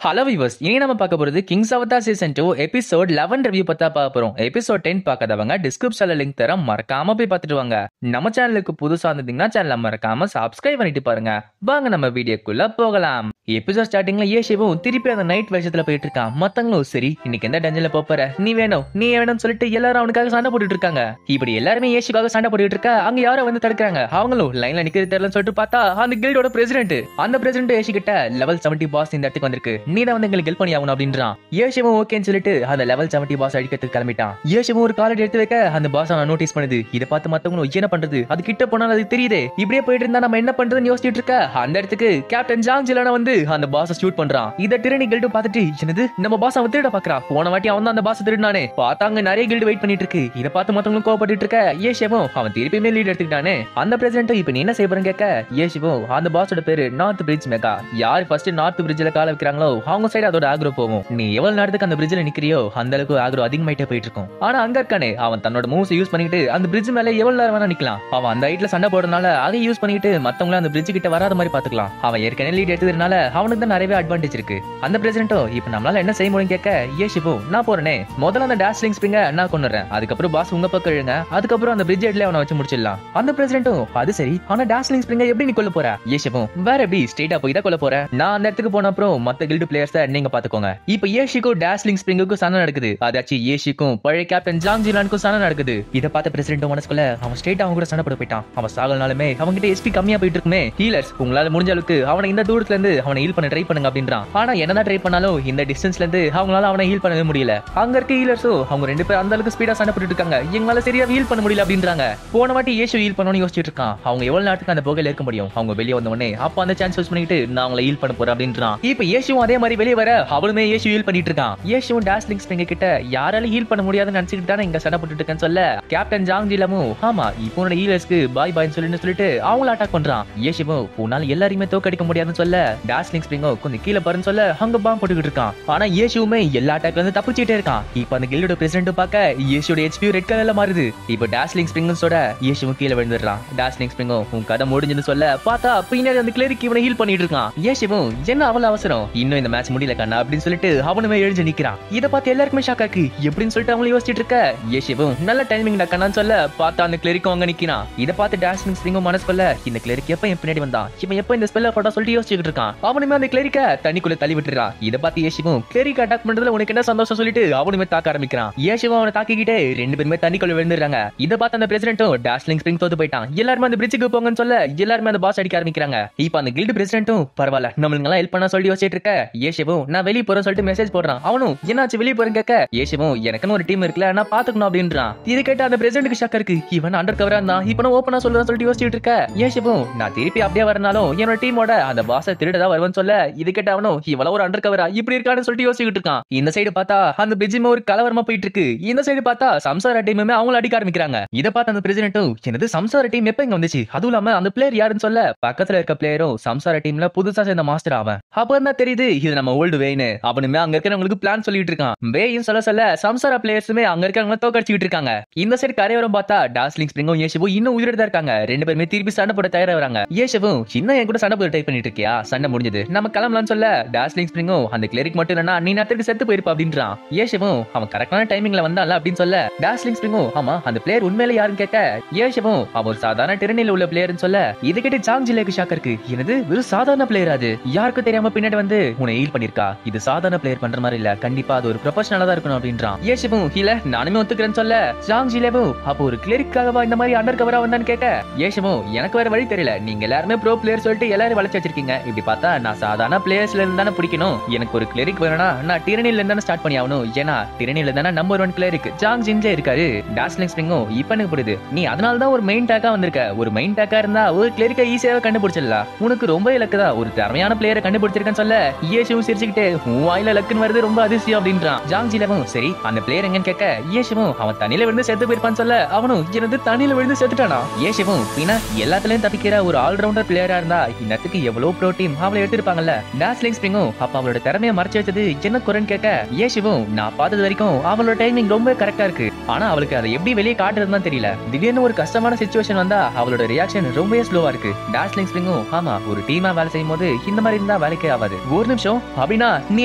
Hello viewers, இனி நம்ம பார்க்க போறது Kings Avatar season 2 episode 11 review பத்தா பார்க்க போறோம். எபிசோட் 10 பார்க்காதவங்க டிஸ்கிரிப்ஷன்ல லிங்க் தரேன், மறக்காம போய் பார்த்துட்டு வாங்க. நம்ம சேனலுக்கு புதுசா இருந்தீங்கன்னா சேனலை மறக்காம சப்ஸ்கிரைப் பண்ணிட்டு பாருங்க. வாங்க நம்ம வீடியோக்குள்ள போகலாம். எபிசோட் ஸ்டார்டிங்ல ஏஷிவும் திருப்பி அந்த நைட் வேஷத்துல போயிட்டு இருக்கான். மத்தவங்களும் சரி இன்னைக்கு எந்த டஞ்சன்ல போற, நீ வேணும் சொல்லிட்டு எல்லாரும் அவனுக்காக சண்டை போட்டுட்டு இருக்காங்க. இப்படி எல்லாருமே ஏஷிக்காக சண்டை போட்டுட்டு இருக்க அங்க யாரோ வந்து தடுக்கிறாங்க. அவங்களும் லைன்ல நிக்கிறது தெரியலன்னு சொல்லிட்டு பார்த்தா அந்த கில்டோட பிரசிடென்ட். அந்த பிரசிடென்ட் ஏஷி கிட்ட லெவல் 70 பாஸ் இந்த இடத்துக்கு வந்திருக்கு, நீ தான் வந்து எங்களுக்கு ஹெல்ப் பண்ணி ஆகணும் அப்படின்றான். ஏஷிவும் ஓகேன்னு சொல்லிட்டு அந்த லெவல் 70 பாஸ் அடிக்கிறதுக்கு கிளம்பிட்டான். ஏஷிவும் ஒரு காலடி எடுத்து வைக்க அந்த பாஸ் அவன் நோட்டீஸ் பண்ணுது. இதை பார்த்து மத்தவங்களும் என்ன பண்றது, அது கிட்ட போனாலும் அது தெரியுது. இப்படியே போயிட்டு இருந்தா நம்ம என்ன பண்றதுன்னு யோசிச்சுட்டு இருக்க அந்த இடத்துக்கு கேப்டன் ஜாங் ஜிலானா வந்து அந்த பாஸ் ஷூட் பண்றான். இத டிரணி கில்டு பார்த்துட்டு என்னது நம்ம பாஸ் அவன் திருட பாக்குறான், போன வாட்டி அவன் தான் அந்த பாஸ் திருடானே. பார்த்தாங்க நிறைய கில்டு வெயிட் பண்ணிட்டு இருக்கு. இத பார்த்து மத்தவங்களும் கோவப்பட்டு இருக்க ஏஷிவும் அவன் திருப்பியுமே லீட் எடுத்துக்கிட்டானே. அந்த பிரசிடென்ட் இப்ப நீ என்ன செய்ய போறேன்னு கேட்க ஏஷிவும் அந்த பாஸோட பேரு நார்த் பிரிட்ஜ் மெகா. யார் ஃபர்ஸ்ட் நார்த் பிரிட்ஜ்ல கால வைக்கிறாங்களோ அவங்க சைடு அதோட ஆக்ரோ போகும். நீ எவ்வளவு நேரத்துக்கு அந்த பிரிட்ஜ்ல நிக்கிறியோ அந்த அளவுக்கு ஆக்ரோ அதிகமாயிட்டே போயிட்டு இருக்கும். ஆனா அங்க இருக்கானே அவன் தன்னோட மூவ்ஸ் யூஸ் பண்ணிட்டு அந்த பிரிட்ஜ் மேல எவ்வளவு நேரம் வேணா நிக்கலாம். அவன் அந்த ஹைட்ல சண்டை போடுறதுனால அதை யூஸ் பண்ணிட்டு மத்தவங்கள அந்த பிரிட்ஜ் கிட்ட வராத மாதிரி பாத்துக்கலாம். அவன் ஏற்கனவே லீட் எடுத்ததுனால அவனுக்கு தான் நிறையவே அட்வான்டேஜ் இருக்கு. அந்த பிரசிடென்ட்டோ இப்ப நம்மளால என்ன செய்ய முடியும் கேட்க ஏஷிவோ நான் போறேனே, முதல்ல அந்த டாஸ்லிங் ஸ்பிரிங்க நான் கொண்டுறேன், அதுக்கப்புறம் பாஸ் உங்க பக்கம் இழுங்க, அதுக்கப்புறம் அந்த பிரிட்ஜ் ஹெட்ல அவனை வச்சு முடிச்சிடலாம். அந்த பிரசிடென்ட்டோ அது சரி, ஆனா டாஸ்லிங் ஸ்பிரிங்க எப்படி நீ கொல்ல போற? ஏஷிவோ வேற எப்படி ஸ்ட்ரெயிட்டா போய் தான் கொல்ல போறேன், நான் அந்த இடத்துக்கு போன அப்புறம் மத்த கில்டு பிளேயர்ஸை நீங்க பாத்துக்கோங்க. இப்ப ஏஷிக்கும் டாஸ்லிங் ஸ்பிரிங்குக்கும் சண்டை நடக்குது. அதாச்சு ஏஷிக்கும் பழைய கேப்டன் ஜாங் ஜிலானுக்கும் சண்டை நடக்குது. இத பார்த்த பிரசிடென்ட் மனசுக்குள்ள அவன் ஸ்ட்ரெயிட்டா அவங்க கூட சண்டை போட போயிட்டான். அவன் சாகலனாலுமே அவங்க கிட்ட எஸ்பி கம்மியா போயிட்டு இருக்குமே, ஹீலர்ஸ் உங்களால முடிஞ்ச அளவுக்கு அவனை இந்த தூரத்துல இருந்து அவனை ஹீல் பண்ண ட்ரை பண்ணுங்க அப்படின்றான். ஆனா என்னதான் ட்ரை பண்ணாலும் இந்த டிஸ்டன்ஸ்ல இருந்து அவங்களால அவனை ஹீல் பண்ணவே முடியல. அங்க இருக்க ஹீலர்ஸோ அவங்க ரெண்டு பேரும் அந்த அளவுக்கு ஸ்பீடா சண்டை போட்டுட்டு இருக்காங்க, எங்களால சரியா ஹீல் பண்ண முடியல அப்படின்றாங்க. போன வாட்டி ஏஷு ஹீல் பண்ணணும்னு யோசிச்சுட்டு இருக்கான். அவங்க எவ்வளவு நேரத்துக்கு அந்த புகையில இருக்க முடியும், அவங்க வெளியே வந்த உடனே அப்ப அந்த சான்ஸ் யூஸ் பண்ணிட்டு நான் அவங்களை ஹீல் பண்ண போறேன் அப்படின்றான். இப்ப ஏஷுவும் அதே மாதிரி வெளியே வர அவளுமே ஏஷு ஹீல் பண்ணிட்டு இருக்கான். ஏஷுவும் டாஸ்லிங் ஸ்பிரிங் கிட்ட யாரால ஹீல் பண்ண முடியாதுன்னு நினைச்சிட்டு தானே இங்க சண்டை போட்டுட்டு இருக்கேன்னு சொல்ல கேப்டன் ஜாங் ஜிலாமும் ஆமா இப்போ உன்னோட ஹீலர்ஸ்க்கு பாய் பாய்னு சொல்லிட்டு அவங்கள அட்டாக் பண்றான். ஏஷுவும் உன்னால எல்லாரையுமே தோக்கடிக்க முடியாதுன்னு சொல்ல டாஸ்லிங் ஸ்பிரிங்கோ கொஞ்சம் கீழே பாருன்னு சொல்ல அங்க பாம் போட்டுக்கிட்டு இருக்கான். ஆனா ஏஷுவுமே எல்லா அட்டாக்ல இருந்து தப்பிச்சிட்டே இருக்கான். இப்ப அந்த கில்டோட பிரசிடென்ட் பார்க்க ஏஷுவோட ஹெச்பி ரெட் கலர்ல மாறுது. இப்ப டாஸ்லிங் ஸ்பிரிங்கோட ஏஷுவும் கீழே விழுந்துடுறான். டாஸ்லிங் ஸ்பிரிங்கோ உன் கதை முடிஞ்சுன்னு சொல்ல பார்த்தா பின்னாடி அந்த கிளரிக் இவனை ஹீல் பண்ணிட்டு இருக்கான். ஏஷுவும் என்ன அவ்வளவு அவசரம், இன்னும் இந்த மேட்ச் முடியல கண்ணா அப்படின்னு சொல்லிட்டு அவனுமே எழுந்து நிக்கிறான். இத பார்த்து எல்லாருக்குமே ஷாக் ஆக்கு. எப்படின்னு சொல்லிட்டு அவங்க யோசிச்சுட்டு இருக்க ஏஷுவும் நல்ல டைமிங் கண்ணான்னு சொல்ல பார்த்தா அந்த கிளரிக்கும் அங்க நிக்கிறான். இத பார்த்து டாஸ்லிங் ஸ்பிரிங்கோ மனசுக்குள்ள இந்த கிளரிக் எப்ப என் பின்னாடி வந்தான், இவன் எப்ப இந்த ஸ்பெல்ல போட்டா சொல்லிட்டு யோசிச்சுட்டு இருக்கான். அவனுமே அந்த கிளரிக்க தண்ணிக்குள்ள தள்ளி விட்டுறான். இத பார்த்து ஏஷுவும் கிளரிக் அட்டாக் பண்றதுல உனக்கு என்ன சந்தோஷம் சொல்லிட்டு அவனுமே தாக்க ஆரம்பிக்கிறான். ஏஷுவும் அவனை தாக்கிக்கிட்டே ரெண்டு பேருமே தண்ணிக்குள்ள விழுந்துறாங்க. இத பார்த்து அந்த பிரசிடென்ட்டும் டாஸ்லிங் ஸ்பிரிங் தோத்து போயிட்டான். எல்லாரும் அந்த பிரிட்ஜுக்கு போங்கன்னு சொல்ல எல்லாரும் அந்த பாஸ் அடிக்க ஆரம்பிக்கிறாங்க. இப்ப அந்த கில்டு பிரசிடென்ட்டும் பரவாயில்ல நம்மளுங்க எல்லாம் ஹெல்ப் பண்ண சொல்லி யோசிச்சுட்டு இருக்க ஏஷுவும் நான் வெளிய போறேன்னு சொல்லிட்டு மெசேஜ் போடுறான். அவனும் என்னாச்சு வெளிய போறேன்னு கேட்க ஏஷுவும் எனக்குன்னு ஒரு டீம் இருக்குல்ல நான் பாத்துக்கணும் அப்படின்றான். இதை கேட்ட அந்த பிரசிடென்ட்க்கு ஷாக் இருக்கு. இவன் அண்டர் கவரா இருந்தான், இப்ப நான் ஓபனா சொல்றேன்னு சொல்லிட்டு யோசிச்சுட்டு இருக்க ஏஷுவும் நான் திருப்பி அப்படியே வரனாலும் என்னோட டீமோட அந்த பாஸை திருடதா வருவேன்னு சொல்ல இது கேட்ட அவனும் இவ்வளவு ஒரு அண்டர் கவரா இப்படி இருக்கான்னு சொல்லிட்டு யோசிச்சுட்டு இருக்கான். இந்த சைடு பார்த்தா அந்த பிரிட்ஜுமே ஒரு கலவரமா போயிட்டு இருக்கு. இந்த சைடு பார்த்தா சம்சார டீமுமே அவங்கள அடிக்க ஆரம்பிக்கிறாங்க. இத பார்த்து அந்த பிரசிடென்ட்டும் என்னது சம்சார டீம் எப்ப இங்க வந்துச்சு, அதுவும் இல்லாம அந்த பிளேயர் யாருன்னு சொல்ல பக்கத்துல இருக்க பிளேயரும் சம்சார டீம்ல புதுசா சேர்ந்த மாஸ்டர் அவன். அப்ப என்ன தெரியுது இது நம்ம ஓல்டு வேன்னு. அவனுமே அங்க இருக்கிறவங்களுக்கு பிளான் சொல்லிட்டு இருக்கான். வேயும் சொல்ல சம்சார பிளேயர்ஸுமே அங்க இருக்கிறவங்க தோக்கடிச்சிட்டு இருக்காங்க. இந்த சைடு கரையோரம் பார்த்தா டாஸ்லிங் ஸ்பிரிங்கும் ஏஷுவும் இன்னும் உயிரோட தான் இருக்காங்க. ரெண்டு பேருமே திருப்பி சண்டை போட தயாரா வராங்க. ஏஷுவும் இன்னும் என் கூட சண்டை போட ட்ரை பண்ணிட்டு இருக்கியா, சண்டை முடிஞ்சது நம்ம கிளம்பலாம்னு சொல்ல டாஸ்லிங் ஸ்பிரிங்கும் அந்த கிளரிக் மட்டும் இல்லனா நீ நேரத்துக்கு செத்து போயிருப்பா அப்படின்றான். ஏஷுவும் அவன் கரெக்டான டைமிங்ல வந்தான்ல அப்படின்னு சொல்ல டாஸ்லிங் ஸ்பிரிங்கும் ஆமா அந்த பிளேயர் உண்மையில யாருன்னு கேட்க ஏஷுவும் அவன் ஒரு சாதாரண டிரனில உள்ள பிளேயர்னு சொல்ல இது கிட்ட ஜாங் ஜிலேக்கு ஷாக் இருக்கு. என்னது ஒரு சாதாரண பிளேயர், அது யாருக்கும் தெரியாம பின்னாடி வந்து உன்னை ஹீல் பண்ணிருக்கா, இது சாதாரண பிளேயர் பண்ற மாதிரி இல்ல, கண்டிப்பா அது ஒரு ப்ரொபஷனலா தான் இருக்கணும் அப்படின்றான். ஏஷுவும் இல்ல நானுமே ஒத்துக்கிறேன்னு சொல்ல ஜாங் ஜிலேவும் அப்போ ஒரு கிளரிக்காகவா இந்த மாதிரி அண்டர் கவரா வந்தான்னு கேட்க ஏஷுவும் எனக்கு வேற வழி தெரியல, நீங்க எல்லாருமே ப்ரோ பிளேயர் சொல்லிட்டு எல்லாரும் வளைச்சு வச்சிருக்கீங்க, இப்படி பார்த்தா நான் சாதாரண பிளேயர்ஸ்ல இருந்து தானே பிடிக்கணும், எனக்கு ஒரு கிளரிக் வேணும்னா நான் டிரனில இருந்து தானே ஸ்டார்ட் பண்ணி ஆகணும், ஏன்னா டிரனில தானே நம்பர் 1 கிளரிக் ஜாங் ஜின்ஜே இருக்காரு. டாஸ்லிங் ஸ்பிரிங்கும் இப்ப எனக்கு புரியுது, நீ அதனால தான் ஒரு மெயின் டேக்கா வந்திருக்க, ஒரு மெயின் டேக்கா இருந்தா ஒரு கிளரிக்கா ஈஸியாவே கண்டுபிடிச்சிடலாம், உனக்கு ரொம்ப இலக்குதா ஒரு திறமையான பிளேயரை கண்டுபிடிச்சிருக்கேன்னு சொல்ல ஏஷுவும் சிரிச்சுக்கிட்டே உன் வாயில லக்குன்னு வருது ரொம்ப அதிசயம் அப்படின்றான். ஜாங் ஜிலேவும் சரி அந்த பிளேயர் எங்கன்னு கேட்க ஏஷுவும் அவன் தண்ணியில விழுந்து செத்து போயிருப்பான்னு சொல்ல அவனும் எனது தண்ணியில விழுந்து செத்துட்டானா. ஏஷுவும் பின்னா எல்லாத்துலயும் தப்பிக்கிற ஒரு ஆல்ரவுண்டர் பிளேயரா இருந்தா இன்னத்துக்கு எவ்வளவு ப்ரோ டீம் அவளை எடுத்திருப்பாங்கல்ல. டாஸ்லிங் ஸ்பிரிங்கும் அப்ப அவளோட திறமையை மறைச்சு வச்சது என்ன குறைன்னு கேட்க ஏஷுவும் நான் பார்த்தது வரைக்கும் அவளோட டைமிங் ரொம்ப கரெக்டா இருக்கு. ஆனா அவளுக்கு அதை எப்படி வெளியே காட்டுறதுன்னு தெரியல. திடீர்னு ஒரு கஷ்டமான சிச்சுவேஷன் வந்தா அவளோட ரியாக்ஷன் ரொம்பவே ஸ்லோவா இருக்கு. டாஸ்லிங் ஸ்பிரிங்கும் ஆமா ஒரு டீமா வேலை செய்யும் போது இந்த மாதிரி இருந்தா வேலைக்கே ஆகாது. ஒரு நிமிஷம் அப்படின்னா நீ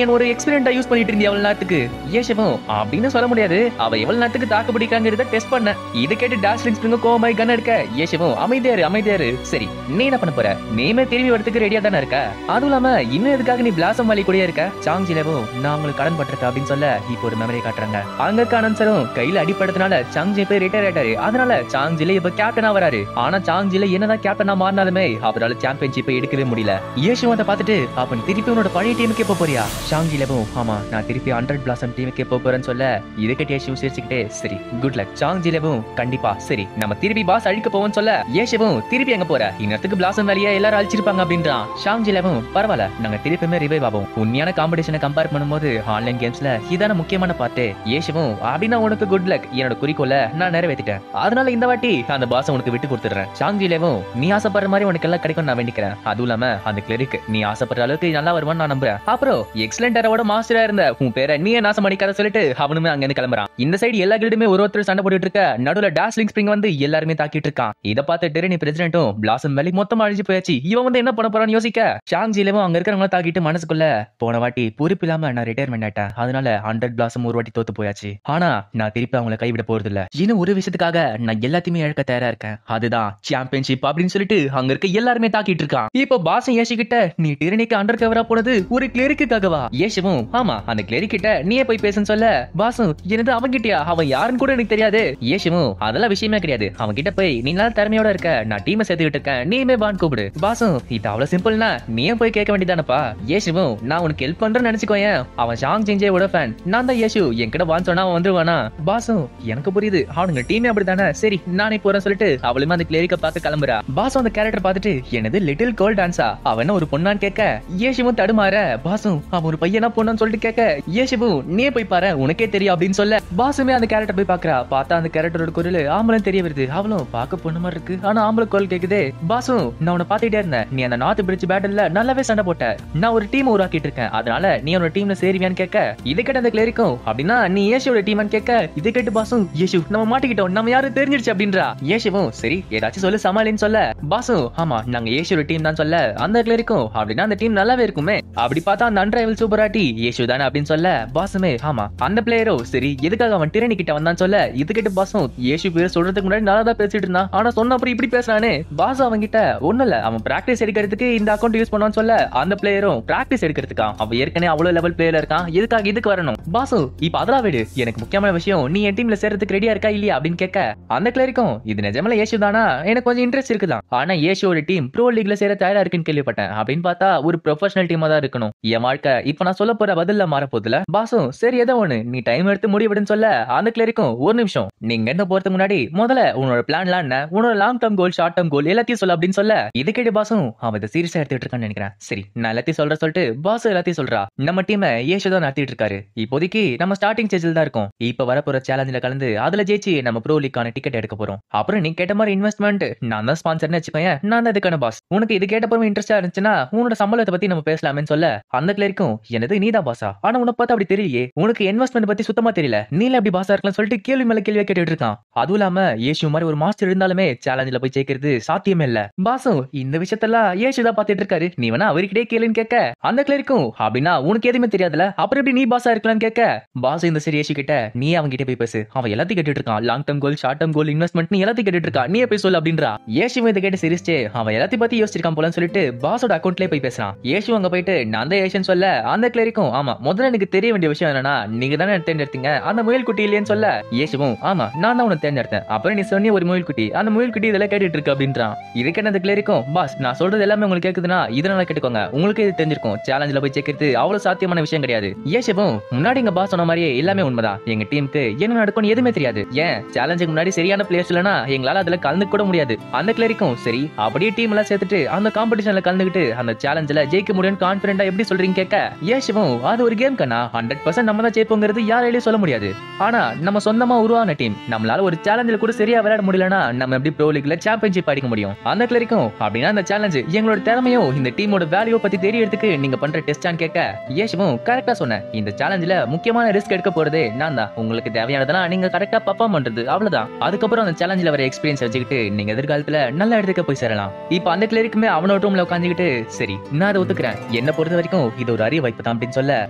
என்ன ஒரு எக்ஸ்பீரியன்டா யூஸ் பண்ணிட்டு இருந்தியா எவ்வளவு நேரத்துக்கு? ஏஷுவும் அப்படின்னு சொல்ல முடியாது. அவ எவ்வளவு நேரத்துக்கு தாக்கு பிடிக்காங்கிறத டெஸ்ட் பண்ண. இது கேட்டு டாஸ்லிங் ஸ்பிரிங்கும் கோமாய் கன் எடுக்க ஏஷுவும் அமைதியாரு. சரி நீ என்ன பண்ண போற? நீமே திரும்பி வரதுக்கு ரெடியா தானே இருக்க. அதுவும் இல்லாம இன்னும் எதுக்காக நீ பிளாசம் வாலி கூட இருக்க? சாங் ஜிலேவும் நான் உங்களுக்கு கடன் பட்டிருக்க அப்படின்னு சொல்ல இப்போ ஒரு மெமரி காட்டுறாங்க. அங்க கானன்சரும் கையில அடிப்பட்டதுனால சாங் ஜி போய் ரிட்டையர் ஆயிட்டாரு. அதனால சாங் ஜிலே இப்ப கேப்டனா வராரு. ஆனா சாங் ஜிலே என்னதான் கேப்டனா மாறினாலுமே அவரால் சாம்பியன்ஷிப்பை எடுக்கவே முடியல. ஏஷுவும் அதை பார்த்துட்டு அப்ப திருப்பி உன்னோட பழைய டீமுக்கே போறியா? சாங் ஜிலேவும் ஆமா நான் திருப்பி 100 பிளாசம் டீமுக்கே போறேன்னு சொல்ல இதுக்கு ஏஷுவும் சிரிச்சுக்கிட்டே சரி குட் லக். சாங் ஜிலேவும் கண்டிப்பா சரி நம்ம திருப்பி பாஸ் அழிக்க போவோம்னு சொல்ல ஏஷுவும் திருப்பி எங்க போற? இன்னத்துக்கு பிளாசம் வேலையா எல்லாரும் அழிச்சிருப்பாங்க அப்படின்றான். சாங் ஜிலேவும் பரவாயில்ல நாங்க திருப்பியுமே ரிவைவ் ஆகும். உண்மையான காம்படிஷனை கம்பேர் பண்ணும்போது ஆன்லைன் கேம்ஸ்ல இதான முக்கியமான பார்ட். ஏஷுவும் அப்படின்னா உனக்கு குட் லக். என்னோட குறிக்கோள நான் நிறைவேற்றிட்டேன். அதனால இந்த வாட்டி அந்த பாஸ் உனக்கு விட்டு கொடுத்துறேன். சாங் ஜிலேவும் நீ ஆசைப்படுற மாதிரி உனக்கு எல்லாம் கிடைக்கும் நான் வேண்டிக்கிறேன். அதுவும் இல்லாம அந்த கிளரிக் நீ ஆசைப்படுற அளவுக்கு நல்லா வருவான்னு நான் நம்புறேன். அப்புறம் எக்ஸலென்ட் டரோட மாஸ்டரா இருந்த உன் பேரை நீயே நாசம் பண்ணிக்காத சொல்லிட்டு அவனுமே அங்க இருந்து கிளம்புறான். இந்த சைடு எல்லா கில்டுமே ஒருத்தர் சண்டை போட்டுட்டு இருக்க. நடுவுல டாஸ்லிங் ஸ்பிரிங் வந்து எல்லாருமே தாக்கிட்டு இருக்கான். இதை பார்த்து டெரினி பிரசிடென்ட்டும் பிளாசம் வேலி மொத்தமா அழிஞ்சு போயாச்சு. இவன் வந்து என்ன பண்ண போறான்னு யோசிக்க சாங் ஜிலேவும் அங்க இருக்கிறவங்க தாக்கிட்டு மனசுக்குள்ள போன வாட்டி பொறுப்பு இல்லாம நான் ரிட்டையர்மெண்ட் ஆயிட்டேன். அதனால 100 பிளாசம் ஒரு வாட்டி தோத்து போயாச்சு. ஆனா நான் திருப்பி அவங்களை கைவிட போறது இல்ல. இன்னும் ஒரு விஷயத்துக்காக நான் எல்லாத்தையுமே இழக்க தயாரா இருக்கேன். அதுதான் சாம்பியன்ஷிப் அப்படின்னு சொல்லிட்டு அங்க இருக்க எல்லாருமே தாக்கிட்டு இருக்கான். இப்போ பாசம் ஏசிக்கிட்ட நீ டிரனிக்கு அண்டர் கவரா போனது ஒரு கிளரிக்குக்காகவா? ஏஷுவும் ஆமா அந்த கிளரிக் கிட்ட நீயே போய் பேசுன்னு சொல்ல பாசும் என்னது அவன் கிட்டயா? அவன் யாருன்னு கூட எனக்கு தெரியாது. ஏஷுவும் அதெல்லாம் விஷயமே கிடையாது. அவன் கிட்ட போய் நீ நல்லா திறமையோட இருக்க நான் டீமை சேர்த்துக்கிட்டு இருக்கேன் நீமே பான் கூப்பிடு. பாசும் இது அவ்வளவு சிம்பிள்னா நீயே போய் கேட்க வேண்டியதானப்பா. ஏஷுவும் நான் உனக்கு ஹெல்ப் பண்றேன்னு நினைச்சுக்கோயேன். அவன் சாங் ஜிஞ்சேவோட ஃபேன். நான் தான் ஏஷு என்கிட்ட வான் சொன்னா அவன் வந்துருவானா? பாசும் எனக்கு புரியுது அவனுங்க டீமே அப்படித்தானே. சரி நானே போறேன் சொல்லிட்டு அவளுமே அந்த கிளரிக்க பார்த்து கிளம்புறா. பாசும் அந்த கேரக்டர் பார்த்துட்டு என்னது லிட்டில் கோல் டான்ஸா? அவன் ஒரு பொண்ணான்னு கேட்க ஏஷுவும் தடுமாற. பாசும் அவன் ஒரு பையனா பொண்ணான்னு சொல்லிட்டு கேட்க ஏஷுவும் நீ போய் பாரு உனக்கே தெரியும் அப்படின்னு சொல்ல பாசுமே அந்த கேரக்டர் போய் பாக்குறா. பார்த்தா அந்த கேரக்டரோட குரல் ஆம்பளம் தெரிய வருது. அவளும் பார்க்க பொண்ணு மாதிரி இருக்கு ஆனா ஆம்பளை குரல் கேக்குது. பாசும் நான் உன்னை பாத்துட்டே இருந்தேன். நீ அந்த நார்த் பிரிட்ஜ் பேட்டில்ல நல்லாவே சண்டை போட்ட. நான் ஒரு டீம் உருவாக்கிட்டு இருக்கேன். அதனால நீ உன்னோட டீம்ல சேருவியான்னு கேட்க இதை கேட்ட அந்த கிளரிக்கும் அப்படின்னா நீ ஏஷுவோட டீமான்னு கேட்க இதை கேட்டு பாசும் ஏஷு நம்ம மாட்டிக்கிட்டோம் நம்ம யாரும் தெரிஞ்சிருச்சு அப்படின்றா. ஏஷுவும் சரி ஏதாச்சும் சொல்லு சமாளின்னு சொல்ல பாசும் ஆமா நாங்க ஏஷுவோட டீம் தான் சொல்ல அந்த கிளரிக்கும் அப்படின்னா அந்த டீம் நல்லாவே இருக்குமே. அப்படி பார்த்தா அந்த அன்ரைவல் சூப்பராட்டி ஏஷு தானே அப்படின்னு சொல்ல பாசுமே ஆமா அந்த பிளேயரோ சரி எதுக்காக அவன் டிரனி கிட்ட வந்தான்னு சொல்ல இது கேட்டு பாசும் ஏஷு பேர் சொல்றதுக்கு முன்னாடி நல்லா தான் பேசிட்டு இருந்தான். ஆனா சொன்ன அப்புறம் இப்படி பேசுறானே. பாசு அவன் கிட்ட ஒண்ணு இல்ல அவன் பிராக்டிஸ் எடுக்கிறதுக்கு இந்த அக்கௌண்ட் யூஸ் பண்ணுவான்னு சொல்ல அந்த பிளேயரும் பிராக்டிஸ் எடுக்கிறதுக்கா அவன் ஏற்கனவே அவ்வளவு லெவல் பிளேயர் இருக்கான் எதுக்காக இதுக்கு வரணும்? பாசு இப்ப அதெல்லாம் விடு எனக்கு முக்கியமான விஷயம் நீ என் டீம்ல சேர்றதுக்கு ரெடியா இருக்கா இல்லையா அப்படின்னு கேட்க அந்த கிளரிக்கும் இது நிஜமல ஏஷு தானா எனக்கு கொஞ்சம் இன்ட்ரெஸ்ட் இருக்குதான். ஆனா ஏஷுவோட டீம் ப்ரோ லீக்ல சேர தயாரா இருக்குன்னு கேள்விப்பட்டேன். அப்படின்னு பார்த்தா ஒரு ப்ரொஃபஷனல் டீமா தான் இருக்கணும். என் வாழ்க்கை இப்ப நான் சொல்ல போற பதில்ல மாற போதுல. பாசும் சரி ஏதோ ஒண்ணு நீ டைம் எடுத்து முடிவுன்னு சொல்ல அந்த கிளரிக்கும் ஒரு நிமிஷம் நீங்க என்ன போறதுக்கு முன்னாடி முதல்ல உன்னோட பிளான்லாம் என்ன உன்னோட long term goal short term goal எல்லாத்தையும் சொல்ல அப்படின்னு சொல்ல இது கேட்டு பாசும் அவன் இதை சீரியஸா எடுத்துட்டு இருக்கான்னு நினைக்கிறேன். சரி நான் எல்லாத்தையும் சொல்லிட்டு பாசு எல்லாத்தையும் சொல்றா. நம்ம டீமை ஏஷு தான் நடத்திட்டு இருக்காரு. இப்போதைக்கு நம்ம ஸ்டார்டிங் ஸ்டேஜில் தான் இருக்கோம். இப்ப வரப்போற சேலஞ்சில கலந்து அதுல ஜெயிச்சு நம்ம ப்ரோ லீக்கான டிக்கெட் எடுக்க போறோம். அப்புறம் நீ கேட்ட மாதிரி இன்வெஸ்ட்மெண்ட் நான் தான் ஸ்பான்சர்னு வச்சுக்கோங்க. நான் தான் இதுக்கான பாஸ். உனக்கு இது கேட்டப்பறம் இன்ட்ரெஸ்டா இருந்துச்சுன்னா உன்னோட சம்பளத்தை பத்தி நம்ம பேசலாமேன்னு சொல்ல அந்த கிளரிக்கும் என்னது நீ தான் பாஸா? ஆனா உனக்கு பார்த்தா அப்படி தெரியலையே உனக்கு இன்வெஸ்ட்மெண்ட் பத்தி சுத்தமா தெரியல நீல எப்படி பாஸா இருக்கலாம் சொல்லிட்டு கேள்வி மேல கேள்வியா கேட்டுட்டு இருக்கான். அதுவும் இல்லாம ஏஷு மாதிரி ஒரு மாஸ்டர் இருந்தாலுமே சேலஞ்சில போய் ஜெயிக்கிறது சாத்தியமே இல்ல. பாசும் இந்த விஷயத்தெல்லாம் ஏஷு தான் பாத்துட்டு இருக்காரு நீ வேணா அவர்கிட்டே கேளுன்னு கேட்க அந்த கிளரிக்கும் அப்படின்னா உனக்கு எதுவுமே தெரியாதுல அப்புறம் எப்படி நீ பாஸா இருக்கலாம்னு கேட்க பாசு இந்த சரி ஏஷு கிட்ட நீ அவங்க கிட்ட போய் பேசு அவன் எல்லாத்தையும் கேட்டுட்டு இருக்கான். Long term goal short term goal investment நீ எல்லாத்தையும் கேட்டுட்டு இருக்கா நீ போய் சொல்லு அப்படின்றா. ஏஷு இதை கேட்டு சிரிச்சே அவன் எல்லாத்தையும் பத்தி யோசிச்சிருக்கான் போலன்னு சொல்லிட்டு பாஸோட அக்கௌண்ட்லயே போய் பேசுறான். ஏஷு அங்க போயிட்டு நான் தான் ஏஷன் சொல்ல அந்த கிளரிக்கும் ஆமா முதல்ல எனக்கு தெரிய வேண்டிய விஷயம் என்னன்னா நீங்க தானே தேர்ந்தெடுத்தீங்க அந்த முயல் குட்டி இல்லையன்னு சொல்ல ஏஷுவும் ஆமா நான் தான் உன்னை தேர்ந்தெடுத்தேன். அப்புறம் நீ சொன்னிய ஒரு முயல் குட்டி அந்த முயல் குட்டி இதெல்லாம் கேட்டுட்டு இருக்கு அப்படின்றான். இதுக்கு அந்த கிளரிக்கும் பாஸ் நான் சொல்றது எல்லாமே உங்களுக்கு கேக்குதுன்னா இதனால கேட்டுக்கோங்க உங்களுக்கு இது தெரிஞ்சிருக்கும் சேலஞ்சில போய் சேர்க்கிறது அவ்வளவு சாத்தியமான விஷயம் கிடையாது. ஏஷுவும் முன்னாடி எங்க பாஸ் சொன்ன மாதிரியே எல்லாமே உண்மைதான் எங்க டீமுக்கு என்ன நடக்கும்னு எதுவுமே தெரியாது. ஏன் சேலஞ்சுக்கு முன்னாடி சரியான பிளேயர்ஸ் இல்லனா எங்களால அதுல கலந்து கூட முடியாது. அந்த கிளரிக்கும் சரி அப்படியே டீம் எல்லாம் சேர்த்துட்டு அந்த காம்படிஷன்ல கலந்துக்கிட்டு அந்த சேலஞ்சில ஜெயிக்க முடியும்னு கான்பிடென்ட்டா எப்படி சொல்றீங்க கேட்க ஏஷுவும் அது ஒரு கேம் கண்ணா 100% நம்ம தான் ஜெயிப்போங்கிறது யாராலையும் சொல்ல முடியாது. ஆனா நம்ம சொந்தமா உருவான டீம் நம்மளால ஒரு சேலஞ்சில கூட சரியா விளையாட முடியலனா நம்ம எப்படி ப்ரோ லீக்ல சாம்பியன்ஷிப் அடிக்க முடியும்? அந்த கிளரிக்கும் அப்படின்னா அந்த சேலஞ்ச் எங்களோட திறமையும் இந்த டீம் டீமோட வேல்யூ பத்தி தெரியறதுக்கு நீங்க பண்ற டெஸ்டான்னு கேட்க யேசுவும் கரெக்டா சொன்னேன். இந்த சேலஞ்சில முக்கியமான ரிஸ்க் எடுக்க போறதே நான் தான். உங்களுக்கு தேவையானதெல்லாம் நீங்க கரெக்டா பெர்ஃபார்ம் பண்றது அவ்வளவுதான். அதுக்கப்புறம் அந்த சேலஞ்சில வர எக்ஸ்பீரியன்ஸ் வச்சுக்கிட்டு நீங்க எதிர்காலத்துல நல்ல இடத்துக்கு போய் சேரலாம். இப்ப அந்த கிளரிக்குமே அவனோட ரூம்ல உட்காந்துக்கிட்டு சரி நான் அதை ஒத்துக்கிறேன், என்ன பொறுத்த வரைக்கும் இது ஒரு அரிய வாய்ப்பு தான் அப்படின்னு சொல்ல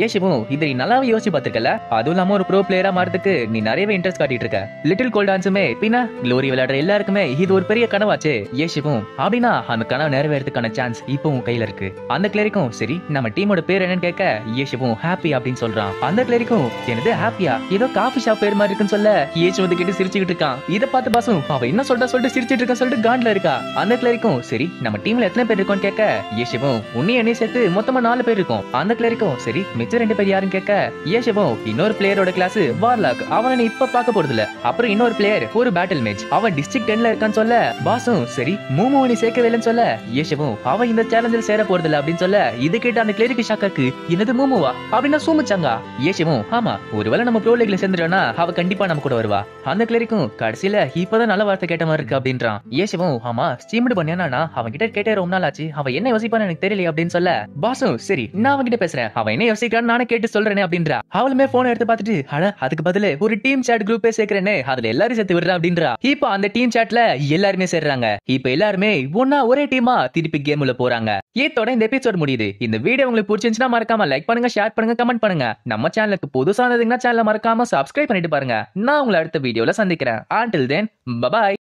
யேசுவும் இதை நீ நல்லாவே யோசிச்சு பாத்துக்கல, அதுவும் இல்லாம ஒரு ப்ரோ பிளேயரா மாறதுக்கு நீ நிறையவே இன்ட்ரெஸ்ட் காட்டிட்டு இருக்க. லிட்டில் கோல் டான்ஸுமே பின்னா க்ளோரி விளையாடுற எல்லாருக்குமே இது ஒரு பெரிய கனவாச்சு. யேசுவும் அப்படின்னா அந்த கனவு நிறைவேறதுக்கான சான்ஸ் இப்பவும் கையில இருக்கு. அந்த கிளரிக்கும் சரி நம்ம டீமோட பேர் என்னன்னு கேட்க யேசுவும் ஹாப்பி அப்படின்னு சொல்றான். அந்த கிளரிக்கும் என்னது ஹாப்பியா, ஏதோ காஃபி ஷாப் பேர் மாதிரி இருக்குன்னு சொல்ல யேசு வந்து கிட்ட சிரிச்சுக்கிட்டு இருக்கான். இத பார்த்து பாசும் அவ என்ன சொல்லிட்டு சிரிச்சிட்டு இருக்க சொல்லிட்டு காண்ட்ல இருக்கா. அந்த கிளரிக்கும் சரி நம்ம டீம்ல எத்தனை பேர் இருக்கோம்னு கேட்க யேசுவும் உன்னை என்னைய சேர்த்து மொத்தமா 4 பேர் இருக்கும். அந்த கிளரிக்கும் சரி மிச்சம் 2 பேர் யாருன்னு கேட்க யேசுவும் இன்னொரு பிளேயரோட கிளாஸ் வார்லாக், அவனை நீ இப்ப பார்க்க போறது இல்ல. அப்புறம் இன்னொரு பிளேயர் ஒரு பேட்டில் மேட்ச், அவன் டிஸ்ட்ரிக்ட் 10ல இருக்கான்னு சொல்ல பாசும் சரி மூமோ நீ சேர்க்கவே இல்லைன்னு சொல்ல யேசுவும் அவன் இந்த சேலஞ்சில் சேர போறது இல்ல அப்படின்னு சொல்ல இது கேட்டு அந்த கிளரிக்கு ஷாக்காக்கு என்னது மூமோவா அப்படின்னா சூமிச்சாங்க. யேசுவும் ஆமா ஒருவேளை நம்ம ப்ரோ லீக்ல சேர்ந்துட்டோம்னா அவ கண்டிப்பா நம்ம கூட வருவா. அந்த கிளரிக்கும் கடைசியில இப்பதான் நல்ல வார்த்தை கேட்ட மாதிரி இருக்கு அப்படின்றான். யேசுவும் ஆமா ஸ்டீம்டு பண்ணியானா அவன் கிட்ட கேட்டே ரொம்ப நாள் ஆச்சு, அவன் என்ன யோசிப்பான்னு எனக்கு தெரியல அப்படின்னு சொல்ல பாசும் சரி நான் அவன் கிட்ட பேசுறேன், அவன் என்ன யோசிக்கிறான்னு நானே கேட்டு சொல்றேனே அப்படின்றா. அவளுமே போன் எடுத்து பார்த்துட்டு அட அதுக்கு பதிலு ஒரு டீம் சாட் குரூப்பே சேர்க்கிறேன்னு அதுல எல்லாரும் சேர்த்து விடுறா அப்படின்றா. இப்ப அந்த டீம் சாட்ல எல்லாருமே சேர்றாங்க. இப்ப எல்லாருமே ஒன்னா ஒரே டீமா திருப்பி கேம் உள்ள போறாங்க. ஏத்தோட இந்த எபிசோட் முடியுது. இந்த வீடியோ உங்களுக்கு பிடிச்சிருந்துச்சுன்னா மறக்காம லைக் பண்ணுங்க, ஷேர் பண்ணுங்க, கமெண்ட் பண்ணுங்க. நம்ம சேனலுக்கு புதுசா இருந்தீங்கன்னா சேனலை மறக்காம சப்ஸ்கிரைப் பண்ணிட்டு பாருங்க. நான் உங்களை அடுத்த வீடியோல சந்திக்கிறேன். until then bye bye.